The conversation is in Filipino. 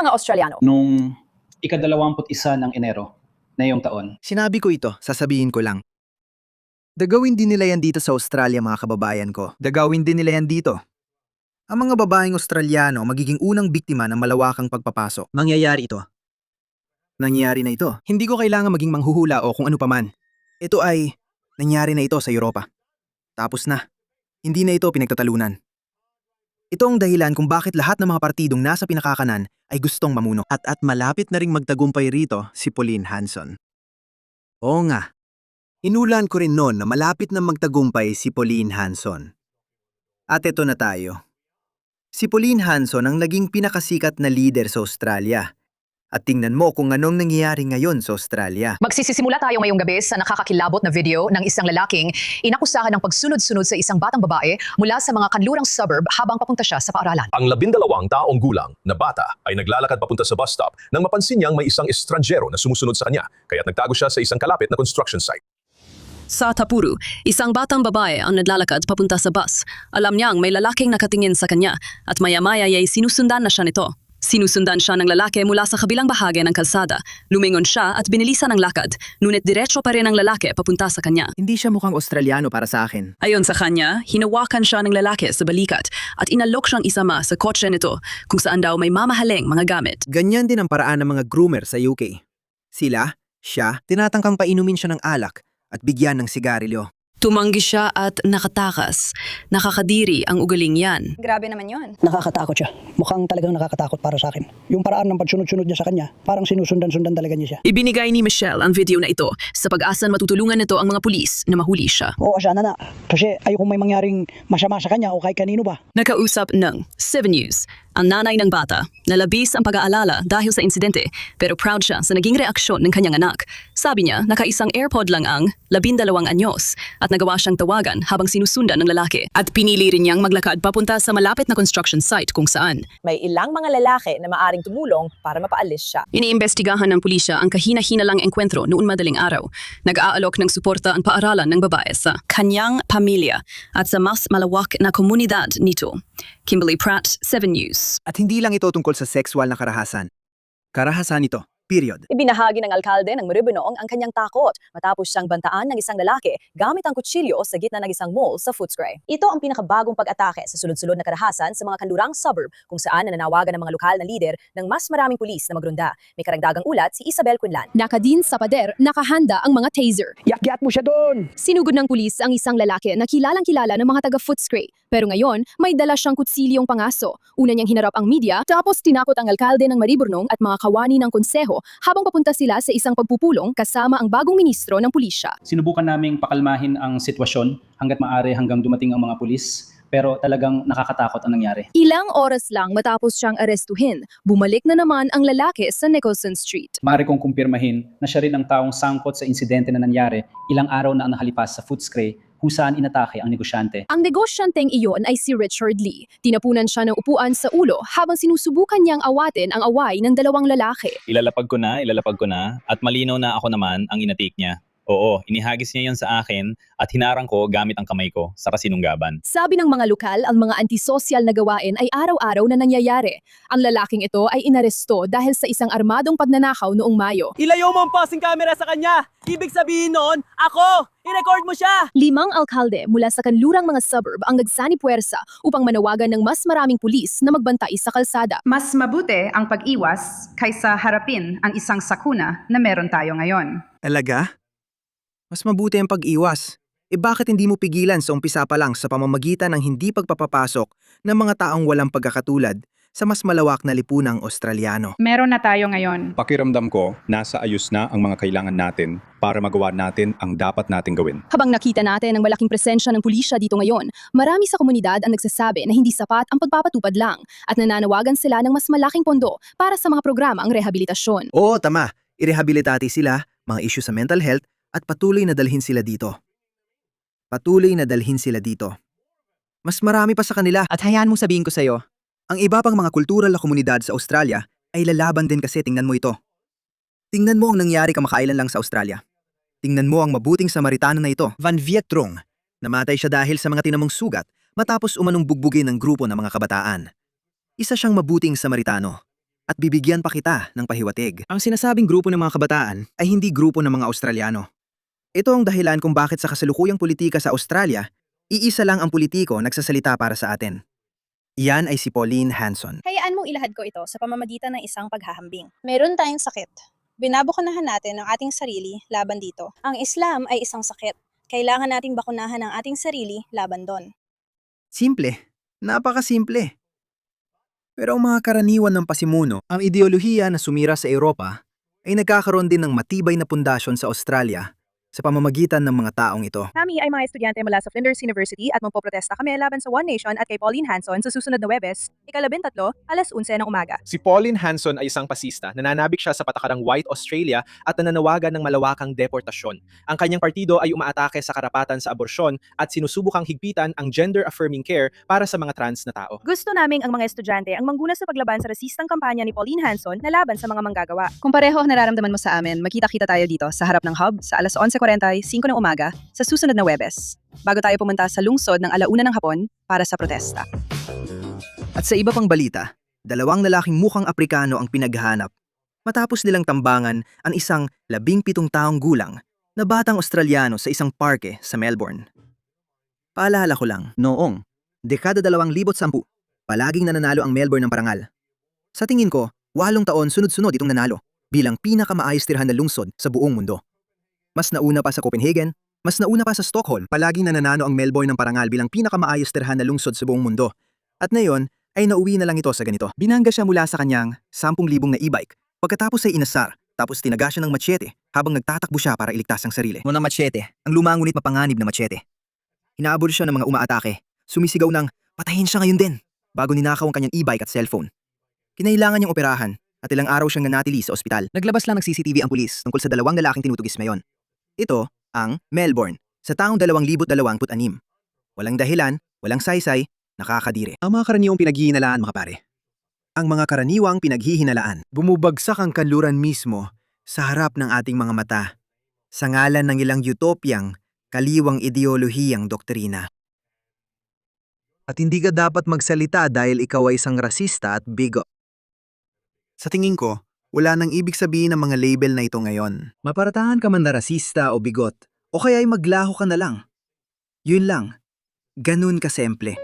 mga Australiano. Nung ika-21 ng Enero na iyong taon. Sinabi ko ito, sasabihin ko lang. Dagawin din nila yan dito sa Australia, mga kababayan ko. Dagawin din nila yan dito. Ang mga babaeng Australiano magiging unang biktima ng malawakang pagpapasok. Mangyayari ito. Nangyari na ito. Hindi ko kailangan maging manghuhula o kung ano paman. Ito ay nangyari na ito sa Europa. Tapos na. Hindi na ito pinagtatalunan. Ito ang dahilan kung bakit lahat ng mga partidong nasa pinakakanan ay gustong mamuno. At malapit na ring magtagumpay rito si Pauline Hanson. Oo nga. Inulan ko rin noon na malapit na magtagumpay si Pauline Hanson. At ito na tayo. Si Pauline Hanson ang naging pinakasikat na leader sa Australia. At tingnan mo kung anong nangyayari ngayon sa Australia. Magsisimula tayo ngayong gabi sa nakakakilabot na video ng isang lalaking inakusahan ng pagsunod-sunod sa isang batang babae mula sa mga kanlurang suburb habang papunta siya sa paaralan. Ang 12 taong gulang na bata ay naglalakad papunta sa bus stop nang mapansin niyang may isang estranjero na sumusunod sa kanya, kaya't nagtago siya sa isang kalapit na construction site. Sa Tapuru, isang batang babae ang naglalakad papunta sa bus. Alam niyang may lalaking nakatingin sa kanya at maya-maya ay sinusundan na siya nito. Sinusundan siya ng lalaki mula sa kabilang bahagi ng kalsada. Lumingon siya at binilisan ang lakad, ngunit diretso pa rin ang lalaki papunta sa kanya. Hindi siya mukhang Australiano para sa akin. Ayon sa kanya, hinawakan siya ng lalaki sa balikat at inalok siyang isama sa kotse nito kung saan daw may mamahaling mga gamit. Ganyan din ang paraan ng mga groomer sa UK. Siya, tinatangkang painumin siya ng alak at bigyan ng sigarilyo. Tumanggi siya at nakatakas. Nakakadiri ang ugaling yan. Grabe naman yun. Nakakatakot siya. Mukhang talagang nakakatakot para sa akin. Yung paraan ng pagsunod-sunod niya sa kanya, parang sinusundan-sundan talaga niya siya. Ibinigay ni Michelle ang video na ito sa pag-asang matutulungan nito ang mga pulis na mahuli siya. Oo, sana na. Kasi ayokong may mangyaring masama sa kanya o kahit kanino ba. Nakausap ng 7 News ang nanay ng bata na labis ang pag-aalala dahil sa insidente pero proud siya sa naging reaksyon ng kanyang anak. Sabi niya, nakaisang AirPod lang ang 12 anyos at nagawa siyang tawagan habang sinusundan ng lalaki. At pinili rin niyang maglakad papunta sa malapit na construction site kung saan. May ilang mga lalaki na maaring tumulong para mapaalis siya. Iniimbestigahan ng pulisya ang kahina-hinalang engkwentro noon madaling araw. Nag-aalok ng suporta ang paaralan ng babae sa kanyang pamilya at sa mas malawak na komunidad nito. Kimberly Pratt, 7 News. At hindi lang ito tungkol sa sexual na karahasan. Karahasan ito. Period. Ibinahagi ng alkalde ng Maribyrnong ang kanyang takot matapos siyang bantaan ng isang lalaki gamit ang kutsilyo sa gitna ng isang mall sa Footscray. Ito ang pinakabagong pag-atake sa sunod-sunod na karahasan sa mga kanlurang suburb kung saan nananawagan ng mga lokal na lider ng mas maraming pulis na magrunda. May karagdagang ulat si Isabel Quinlan. Nakadin sa pader, nakahanda ang mga taser. Yakyat mo siya doon! Sinugod ng pulis ang isang lalaki na kilalang-kilala ng mga taga-Footscray. Pero ngayon, may dala siyang kutsilyong pangaso. Una niyang hinarap ang media, tapos tinakot ang alkalde ng Maribyrnong at mga kawani ng konseho habang papunta sila sa isang pagpupulong kasama ang bagong ministro ng pulisya. Sinubukan naming pakalmahin ang sitwasyon hanggat maaari hanggang dumating ang mga pulis, pero talagang nakakatakot ang nangyari. Ilang oras lang matapos siyang arestuhin, bumalik na naman ang lalaki sa Nicholson Street. Maaari kong kumpirmahin na siya rin ang taong sangkot sa insidente na nangyari ilang araw na ang nakalipas sa Footscray kung saan inatake ang negosyante. Ang negosyanteng iyon ay si Richard Lee. Tinapunan siya ng upuan sa ulo habang sinusubukan niyang awatin ang away ng dalawang lalaki. Ilalapag ko na, at malinaw na ako naman ang inatik niya. Oo, inihagis niya yon sa akin at hinarang ko gamit ang kamay ko sa kasinunggaban. Sabi ng mga lokal, ang mga antisosyal na gawain ay araw-araw na nangyayari. Ang lalaking ito ay inaresto dahil sa isang armadong pagnanakaw noong Mayo. Ilayo mo ang passing camera sa kanya! Ibig sabihin noon, ako! I-record mo siya! 5 alkalde mula sa kanlurang mga suburb ang nagsani-puwersa upang manawagan ng mas maraming pulis na magbantay sa kalsada. Mas mabuti ang pag-iwas kaysa harapin ang isang sakuna na meron tayo ngayon. Talaga? Mas mabuti ang pag-iwas. Bakit hindi mo pigilan sa umpisa pa lang sa pamamagitan ng hindi pagpapapasok ng mga taong walang pagkakatulad sa mas malawak na lipunang Australiano? Meron na tayo ngayon. Pakiramdam ko, nasa ayos na ang mga kailangan natin para magawa natin ang dapat nating gawin. Habang nakita natin ang malaking presensya ng pulisya dito ngayon, marami sa komunidad ang nagsasabi na hindi sapat ang pagpapatupad lang at nananawagan sila ng mas malaking pondo para sa mga programang rehabilitasyon. Oo, tama. Irehabilitate sila, mga issue sa mental health, at patuloy na dalhin sila dito. Mas marami pa sa kanila. At hayaan mong sabihin ko sa'yo, ang iba pang mga kultural na komunidad sa Australia ay lalaban din kasi tingnan mo ito. Tingnan mo ang nangyari kamakailan lang sa Australia. Tingnan mo ang mabuting Samaritano na ito, Van Viet Trong. Namatay siya dahil sa mga tinamong sugat matapos umanong bugbugin ng grupo ng mga kabataan. Isa siyang mabuting Samaritano. At bibigyan pa kita ng pahiwatig. Ang sinasabing grupo ng mga kabataan ay hindi grupo ng mga Australiano. Ito ang dahilan kung bakit sa kasalukuyang politika sa Australia, iisa lang ang politiko nagsasalita para sa atin. Iyan ay si Pauline Hanson. Hayaan mong ilahad ko ito sa pamamagitan ng isang paghahambing. Meron tayong sakit. Binabakunahan natin ang ating sarili laban dito. Ang Islam ay isang sakit. Kailangan nating bakunahan ang ating sarili laban doon. Simple. Napakasimple. Pero ang mga karaniwan ng pasimuno, ang ideolohiya na sumira sa Europa, ay nagkakaroon din ng matibay na pundasyon sa Australia sa pamamagitan ng mga taong ito. Kami ay mga estudyante mula sa Flinders University at magpoprotesta kami laban sa One Nation at kay Pauline Hanson sa susunod na Webes, ika-13, alas 11 ng umaga. Si Pauline Hanson ay isang pasista, nananabik siya sa patakarang White Australia at nananawagan ng malawakang deportasyon. Ang kanyang partido ay umaatake sa karapatan sa aborsyon at sinusubukang higpitan ang gender-affirming care para sa mga trans na tao. Gusto naming ang mga estudyante ang mangguna sa paglaban sa rasistang kampanya ni Pauline Hanson na laban sa mga manggagawa. Kung pareho ang nararamdaman mo sa amin, magkita-kita tayo dito sa harap ng hub sa alas 11:45 ng umaga sa susunod na Webes, bago tayo pumunta sa lungsod ng alauna ng hapon para sa protesta. At sa iba pang balita, 2 lalaking mukhang Aprikano ang pinaghahanap matapos nilang tambangan ang isang 17 taong gulang na batang Australiano sa isang parke sa Melbourne. Paalala ko lang, noong dekada 2010, palaging nananalo ang Melbourne ng parangal. Sa tingin ko, 8 taon sunod-sunod itong nanalo bilang pinakamaayos tirahan na lungsod sa buong mundo. Mas nauna pa sa Copenhagen, mas nauna pa sa Stockholm. Palaging nananalo ang Melbourne ng parangal bilang pinakamaayos tirahan na lungsod sa buong mundo. At ngayon, ay nauwi na lang ito sa ganito. Binangga siya mula sa kanyang 10,000 na e-bike. Pagkatapos ay inasar, tapos tinaga siya ng machete habang nagtatakbo siya para iligtas ang sarili. Ng machete, ang lumang ngunit mapanganib na machete. Hinaabol siya ng mga umaatake. Sumisigaw ng, patayin siya ngayon din, bago ninakaw ang kanyang e-bike at cellphone. Kinailangan niyang operahan at ilang araw siyang nanatili sa ospital. Naglabas lang ng CCTV ang pulis tungkol sa 2 lalaking tinutugis ngayon. Ito ang Melbourne sa taong 2026. Walang dahilan, walang saysay, nakakadiri. Ang mga karaniwang pinaghihinalaan, mga pare. Ang mga karaniwang pinaghihinalaan. Bumubagsak ang kanluran mismo sa harap ng ating mga mata sa ngalan ng ilang utopyang, kaliwang ideolohiyang doktrina. At hindi ka dapat magsalita dahil ikaw ay isang rasista at bigot. Sa tingin ko, wala nang ibig sabihin ng mga label na ito ngayon. Maparatahan ka man na rasista o bigot, o kaya ay maglaho ka na lang. Yun lang. Ganun kasimple.